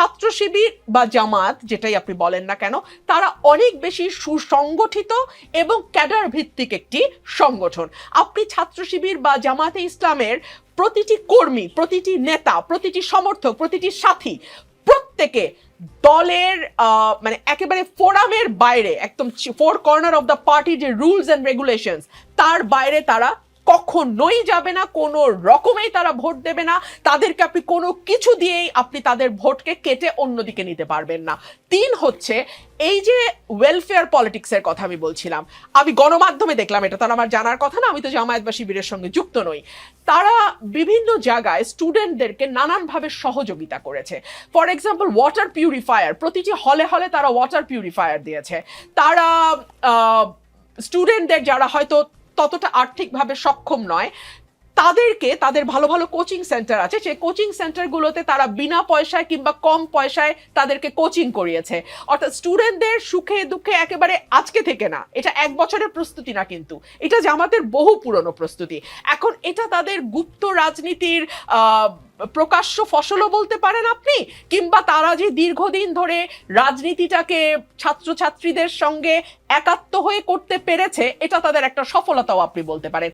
ছাত্র শিবির বা জামাত যেটাই আপনি বলেন না কেন, তারা অনেক বেশি সুসংগঠিত এবং ক্যাডার ভিত্তিক একটি সংগঠন। আপনি ছাত্র শিবির বা জামাতে ইসলামের প্রতিটি কর্মী, প্রতিটি নেতা, প্রতিটি সমর্থক, প্রতিটি সাথী প্রত্যেকে দলের মানে একেবারে ফোরামের বাইরে, একদম four corner of the party যে রুলস এন্ড রেগুলেশনস, তার বাইরে তারা কখনোই যাবে না, কোনো রকমেই তারা ভোট দেবে না। তাদেরকে আপনি কোনো কিছু দিয়েই আপনি তাদের ভোটকে কেটে অন্যদিকে নিতে পারবেন না। 3 হচ্ছে এই যে ওয়েলফেয়ার পলিটিক্সের কথা আমি বলছিলাম, আমি গণমাধ্যমে দেখলাম, এটা তার আমার জানার কথা না, আমি তো জামায়াত বা শিবিরের সঙ্গে যুক্ত নই। তারা বিভিন্ন জায়গায় স্টুডেন্টদেরকে নানানভাবে সহযোগিতা করেছে। ফর এক্সাম্পল ওয়াটার পিউরিফায়ার, প্রতিটি হলে হলে তারা ওয়াটার পিউরিফায়ার দিয়েছে। তারা স্টুডেন্টদের যারা হয়তো ততটা আর্থিকভাবে সক্ষম নয়, তাদেরকে, তাদের ভালো ভালো কোচিং সেন্টার আছে, সেই কোচিং সেন্টারগুলোতে তারা বিনা পয়সায় কিংবা কম পয়সায় তাদেরকে কোচিং করিয়েছে। অর্থাৎ স্টুডেন্টদের সুখে দুঃখে একেবারে আজকে থেকে না, এটা 1 বছরের প্রস্তুতি না, কিন্তু এটা জামাতের বহু পুরনো প্রস্তুতি। এখন এটা তাদের গুপ্ত রাজনীতির প্রকাশ্য ফসলও বলতে পারেন আপনি, কিংবা তারা যে দীর্ঘদিন ধরে রাজনীতিটাকে ছাত্রছাত্রীদের সঙ্গে একাত্ম হয়ে করতে পেরেছে, এটা তাদের একটা সফলতাও আপনি বলতে পারেন।